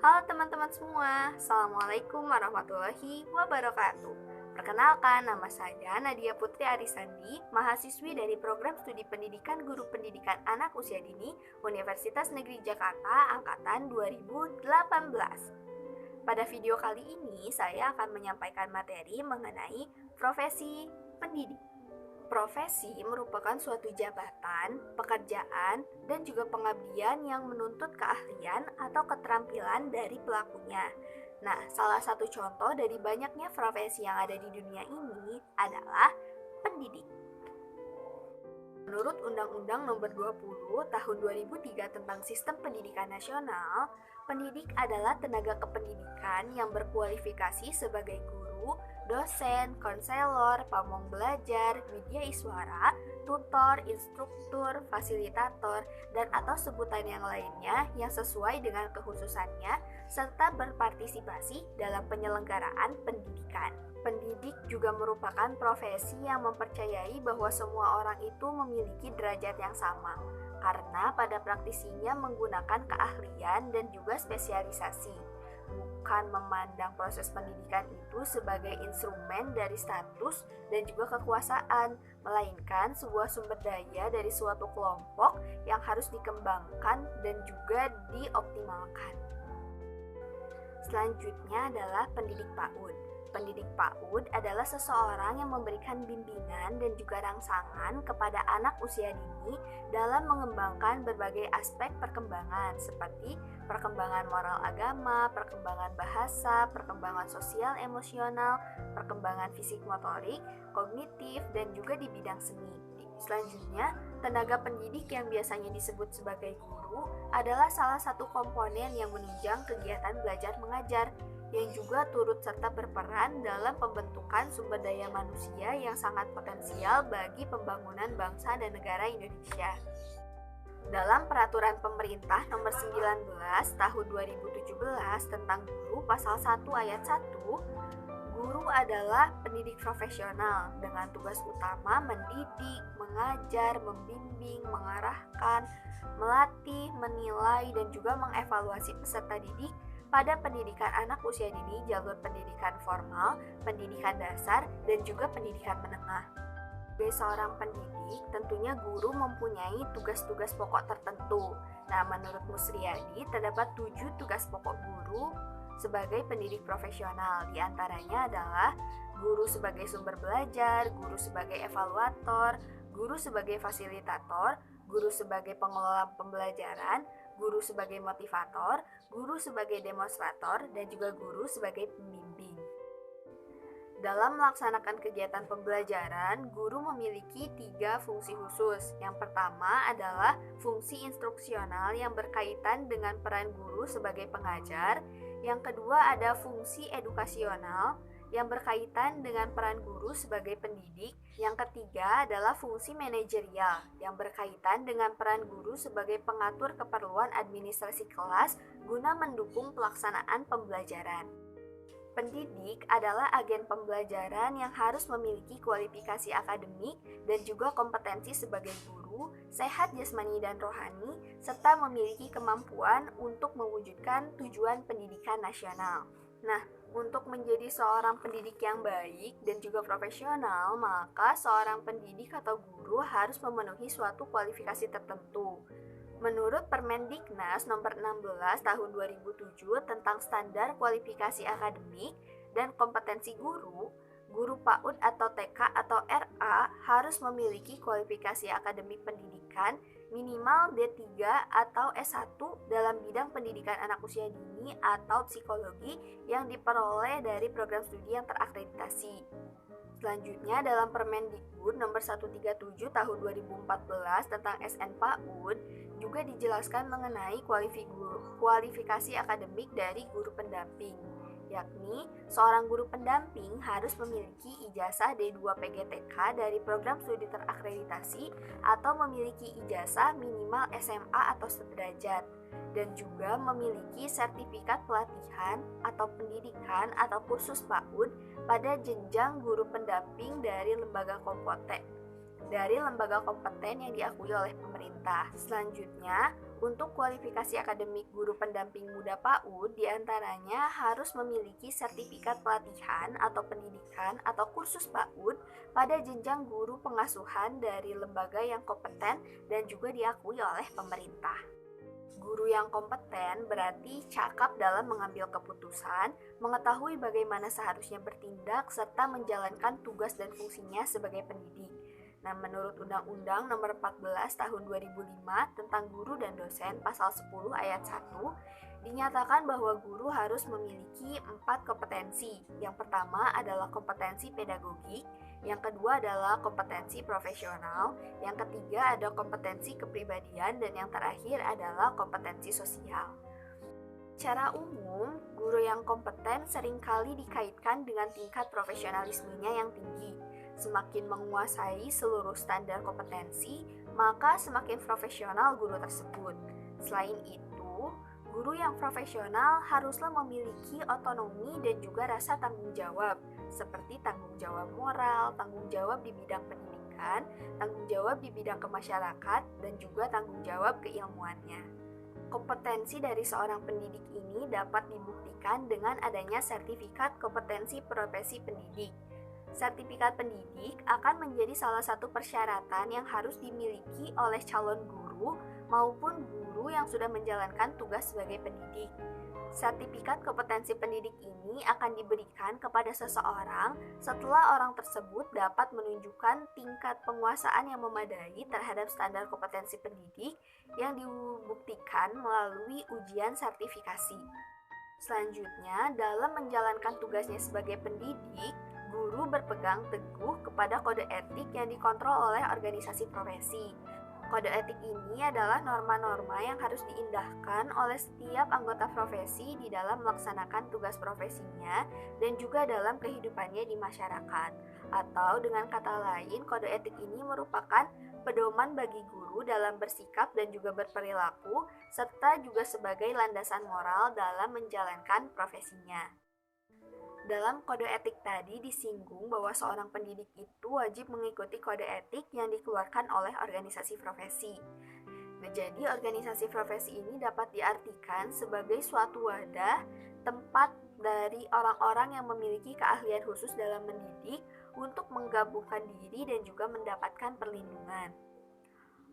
Halo teman-teman semua, Assalamualaikum warahmatullahi wabarakatuh. Perkenalkan, nama saya Nadia Putri Arisandi, mahasiswi dari Program Studi Pendidikan Guru Pendidikan Anak Usia Dini Universitas Negeri Jakarta Angkatan 2018. Pada video kali ini, saya akan menyampaikan materi mengenai profesi pendidik. Profesi merupakan suatu jabatan, pekerjaan, dan juga pengabdian yang menuntut keahlian atau keterampilan dari pelakunya. Nah, salah satu contoh dari banyaknya profesi yang ada di dunia ini adalah pendidik. Menurut Undang-Undang Nomor 20 Tahun 2003 tentang Sistem Pendidikan Nasional, pendidik adalah tenaga kependidikan yang berkualifikasi sebagai guru, dosen, konselor, pamong belajar, widya iswara, tutor, instruktur, fasilitator, dan atau sebutan yang lainnya yang sesuai dengan kekhususannya serta berpartisipasi dalam penyelenggaraan pendidikan. Pendidik juga merupakan profesi yang mempercayai bahwa semua orang itu memiliki derajat yang sama, karena pada praktisinya menggunakan keahlian dan juga spesialisasi, bukan memandang proses pendidikan itu sebagai instrumen dari status dan juga kekuasaan, melainkan sebuah sumber daya dari suatu kelompok yang harus dikembangkan dan juga dioptimalkan. Selanjutnya adalah pendidik PAUD. Pendidik PAUD adalah seseorang yang memberikan bimbingan dan juga rangsangan kepada anak usia dini dalam mengembangkan berbagai aspek perkembangan seperti perkembangan moral agama, perkembangan bahasa, perkembangan sosial emosional, perkembangan fisik motorik, kognitif, dan juga di bidang seni. Selanjutnya, tenaga pendidik yang biasanya disebut sebagai guru adalah salah satu komponen yang menunjang kegiatan belajar mengajar, yang juga turut serta berperan dalam pembentukan sumber daya manusia yang sangat potensial bagi pembangunan bangsa dan negara Indonesia. Dalam Peraturan Pemerintah Nomor 19 Tahun 2017 tentang Guru Pasal 1 Ayat 1, guru adalah pendidik profesional dengan tugas utama mendidik, mengajar, membimbing, mengarahkan, melatih, menilai, dan juga mengevaluasi peserta didik pada pendidikan anak usia dini, jalur pendidikan formal, pendidikan dasar, dan juga pendidikan menengah. Sebagai seorang pendidik, tentunya guru mempunyai tugas-tugas pokok tertentu. Nah, menurut Musriyadi, terdapat 7 tugas pokok guru sebagai pendidik profesional. Di antaranya adalah guru sebagai sumber belajar, guru sebagai evaluator, guru sebagai fasilitator, guru sebagai pengelola pembelajaran, guru sebagai motivator, guru sebagai demonstrator, dan juga guru sebagai pembimbing. Dalam melaksanakan kegiatan pembelajaran, guru memiliki 3 fungsi khusus. Yang pertama adalah fungsi instruksional yang berkaitan dengan peran guru sebagai pengajar. Yang kedua ada fungsi edukasional yang berkaitan dengan peran guru sebagai pendidik. Yang ketiga adalah fungsi manajerial yang berkaitan dengan peran guru sebagai pengatur keperluan administrasi kelas guna mendukung pelaksanaan pembelajaran. Pendidik adalah agen pembelajaran yang harus memiliki kualifikasi akademik dan juga kompetensi sebagai guru, sehat jasmani dan rohani, serta memiliki kemampuan untuk mewujudkan tujuan pendidikan nasional. Nah, untuk menjadi seorang pendidik yang baik dan juga profesional, maka seorang pendidik atau guru harus memenuhi suatu kualifikasi tertentu. Menurut Permendiknas Nomor 16 Tahun 2007 tentang Standar Kualifikasi Akademik dan Kompetensi Guru, guru PAUD atau TK atau RA harus memiliki kualifikasi akademik pendidikan minimal D3 atau S1 dalam bidang pendidikan anak usia dini atau psikologi yang diperoleh dari program studi yang terakreditasi. Selanjutnya dalam Permendikbud Nomor 137 Tahun 2014 tentang SN PAUD juga dijelaskan mengenai kualifikasi akademik dari guru pendamping, yakni seorang guru pendamping harus memiliki ijazah D2 PGTK dari program studi terakreditasi atau memiliki ijazah minimal SMA atau sederajat, dan juga memiliki sertifikat pelatihan atau pendidikan atau kursus PAUD pada jenjang guru pendamping dari lembaga Kompotek. dari lembaga kompeten yang diakui oleh pemerintah. Selanjutnya, untuk kualifikasi akademik guru pendamping muda PAUD diantaranya harus memiliki sertifikat pelatihan atau pendidikan atau kursus PAUD pada jenjang guru pengasuhan dari lembaga yang kompeten dan juga diakui oleh pemerintah. Guru yang kompeten berarti cakap dalam mengambil keputusan, mengetahui bagaimana seharusnya bertindak, serta menjalankan tugas dan fungsinya sebagai pendidik. Nah, menurut Undang-Undang Nomor 14 Tahun 2005 tentang Guru dan Dosen Pasal 10 Ayat 1 dinyatakan bahwa guru harus memiliki 4 kompetensi. Yang pertama adalah kompetensi pedagogik, yang kedua adalah kompetensi profesional, yang ketiga ada kompetensi kepribadian, dan yang terakhir adalah kompetensi sosial. Secara umum, guru yang kompeten seringkali dikaitkan dengan tingkat profesionalismenya yang tinggi. Semakin menguasai seluruh standar kompetensi, maka semakin profesional guru tersebut. Selain itu, guru yang profesional haruslah memiliki otonomi dan juga rasa tanggung jawab, seperti tanggung jawab moral, tanggung jawab di bidang pendidikan, tanggung jawab di bidang kemasyarakatan, dan juga tanggung jawab keilmuannya. Kompetensi dari seorang pendidik ini dapat dibuktikan dengan adanya sertifikat kompetensi profesi pendidik. Sertifikat pendidik akan menjadi salah satu persyaratan yang harus dimiliki oleh calon guru maupun guru yang sudah menjalankan tugas sebagai pendidik. Sertifikat kompetensi pendidik ini akan diberikan kepada seseorang setelah orang tersebut dapat menunjukkan tingkat penguasaan yang memadai terhadap standar kompetensi pendidik yang dibuktikan melalui ujian sertifikasi. Selanjutnya, dalam menjalankan tugasnya sebagai pendidik, guru berpegang teguh kepada kode etik yang dikontrol oleh organisasi profesi. Kode etik ini adalah norma-norma yang harus diindahkan oleh setiap anggota profesi di dalam melaksanakan tugas profesinya dan juga dalam kehidupannya di masyarakat. Atau dengan kata lain, kode etik ini merupakan pedoman bagi guru dalam bersikap dan juga berperilaku, serta juga sebagai landasan moral dalam menjalankan profesinya. Dalam kode etik tadi disinggung bahwa seorang pendidik itu wajib mengikuti kode etik yang dikeluarkan oleh organisasi profesi. Nah, jadi organisasi profesi ini dapat diartikan sebagai suatu wadah, tempat dari orang-orang yang memiliki keahlian khusus dalam mendidik untuk menggabungkan diri dan juga mendapatkan perlindungan.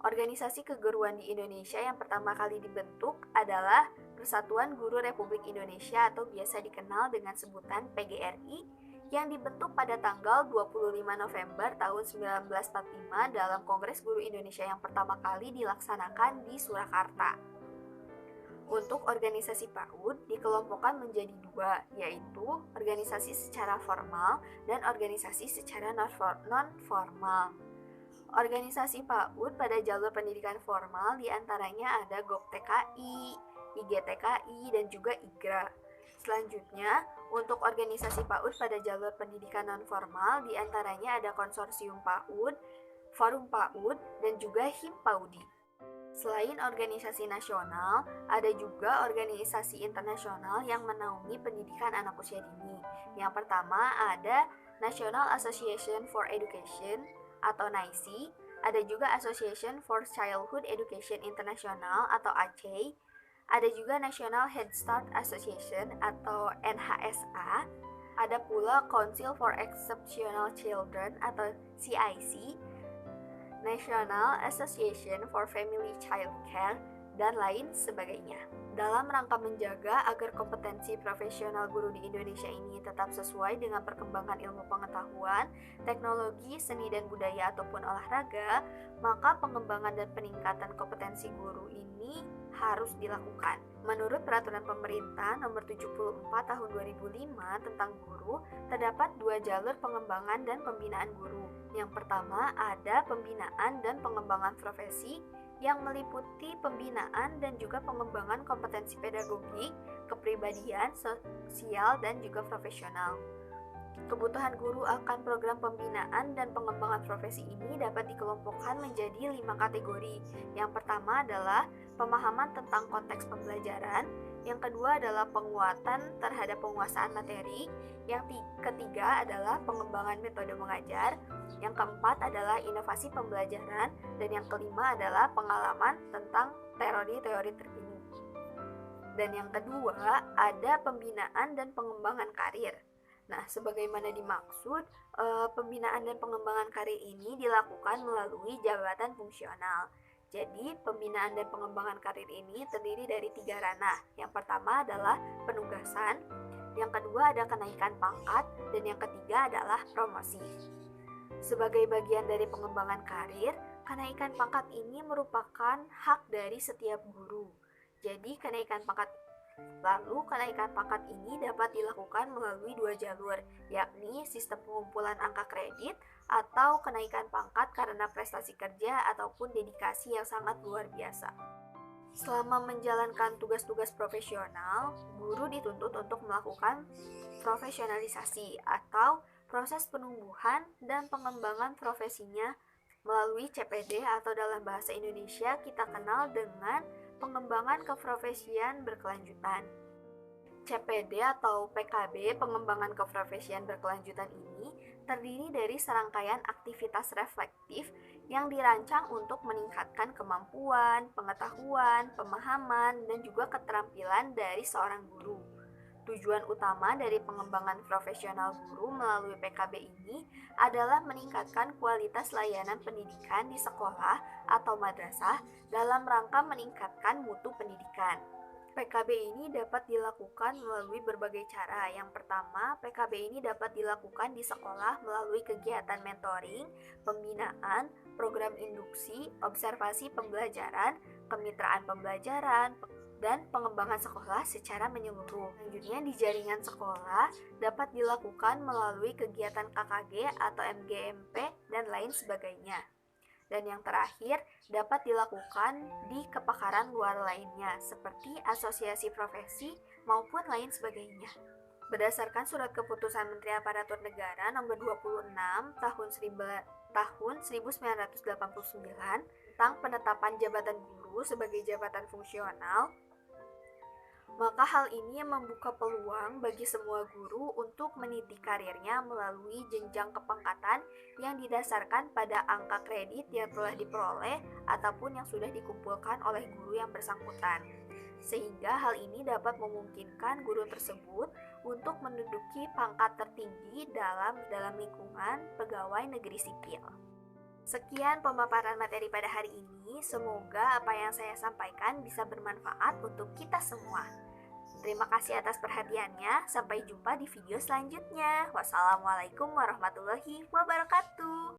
Organisasi keguruan di Indonesia yang pertama kali dibentuk adalah Persatuan Guru Republik Indonesia atau biasa dikenal dengan sebutan PGRI yang dibentuk pada tanggal 25 November tahun 1945 dalam Kongres Guru Indonesia yang pertama kali dilaksanakan di Surakarta. Untuk organisasi PAUD dikelompokkan menjadi dua, yaitu organisasi secara formal dan organisasi secara non-formal. Organisasi PAUD pada jalur pendidikan formal diantaranya ada GOPTKI, IGTKI, dan juga IGRA. Selanjutnya, untuk organisasi PAUD pada jalur pendidikan non-formal diantaranya ada Konsorsium PAUD, Forum PAUD, dan juga HIMPAUDI. Selain organisasi nasional, ada juga organisasi internasional yang menaungi pendidikan anak usia dini. Yang pertama ada National Association for Education atau NAICI, ada juga Association for Childhood Education International atau ACE, ada juga National Head Start Association atau NHSA, ada pula Council for Exceptional Children atau CIC, National Association for Family Childcare, dan lain sebagainya. Dalam rangka menjaga agar kompetensi profesional guru di Indonesia ini tetap sesuai dengan perkembangan ilmu pengetahuan, teknologi, seni dan budaya ataupun olahraga, maka pengembangan dan peningkatan kompetensi guru ini harus dilakukan. Menurut Peraturan Pemerintah Nomor 74 Tahun 2005 tentang guru, terdapat dua jalur pengembangan dan pembinaan guru. Yang pertama ada pembinaan dan pengembangan profesi, yang meliputi pembinaan dan juga pengembangan kompetensi pedagogik, kepribadian, sosial, dan juga profesional. Kebutuhan guru akan program pembinaan dan pengembangan profesi ini dapat dikelompokkan menjadi 5 kategori. Yang pertama adalah pemahaman tentang konteks pembelajaran. Yang kedua adalah penguatan terhadap penguasaan materi. Yang ketiga adalah pengembangan metode mengajar. Yang keempat adalah inovasi pembelajaran. Dan yang kelima adalah pengalaman tentang teori-teori terkini. Dan yang kedua ada pembinaan dan pengembangan karir. Nah, sebagaimana dimaksud, pembinaan dan pengembangan karir ini dilakukan melalui jabatan fungsional. Jadi, pembinaan dan pengembangan karir ini terdiri dari 3 ranah. Yang pertama adalah penugasan, yang kedua ada kenaikan pangkat, dan yang ketiga adalah promosi. Sebagai bagian dari pengembangan karir, kenaikan pangkat ini merupakan hak dari setiap guru. Jadi, kenaikan pangkat ini dapat dilakukan melalui 2 jalur, yakni sistem pengumpulan angka kredit atau kenaikan pangkat karena prestasi kerja ataupun dedikasi yang sangat luar biasa. Selama menjalankan tugas-tugas profesional, guru dituntut untuk melakukan profesionalisasi atau proses penumbuhan dan pengembangan profesinya melalui CPD atau dalam bahasa Indonesia kita kenal dengan pengembangan keprofesian berkelanjutan. CPD atau PKB, pengembangan keprofesian berkelanjutan ini terdiri dari serangkaian aktivitas reflektif yang dirancang untuk meningkatkan kemampuan, pengetahuan, pemahaman, dan juga keterampilan dari seorang guru. Tujuan utama dari pengembangan profesional guru melalui PKB ini adalah meningkatkan kualitas layanan pendidikan di sekolah atau madrasah dalam rangka meningkatkan mutu pendidikan. PKB ini dapat dilakukan melalui berbagai cara. Yang pertama, PKB ini dapat dilakukan di sekolah melalui kegiatan mentoring, pembinaan, program induksi, observasi pembelajaran, kemitraan pembelajaran, dan pengembangan sekolah secara menyeluruh. Selanjutnya, di jaringan sekolah dapat dilakukan melalui kegiatan KKG atau MGMP dan lain sebagainya. Dan yang terakhir, dapat dilakukan di kepakaran luar lainnya, seperti asosiasi profesi maupun lain sebagainya. Berdasarkan Surat Keputusan Menteri Aparatur Negara Nomor 26 tahun 1989 tentang penetapan jabatan guru sebagai jabatan fungsional, maka hal ini membuka peluang bagi semua guru untuk meniti karirnya melalui jenjang kepangkatan yang didasarkan pada angka kredit yang telah diperoleh ataupun yang sudah dikumpulkan oleh guru yang bersangkutan. Sehingga hal ini dapat memungkinkan guru tersebut untuk menduduki pangkat tertinggi dalam lingkungan pegawai negeri sipil. Sekian pemaparan materi pada hari ini. Semoga apa yang saya sampaikan bisa bermanfaat untuk kita semua. Terima kasih atas perhatiannya. Sampai jumpa di video selanjutnya. Wassalamualaikum warahmatullahi wabarakatuh.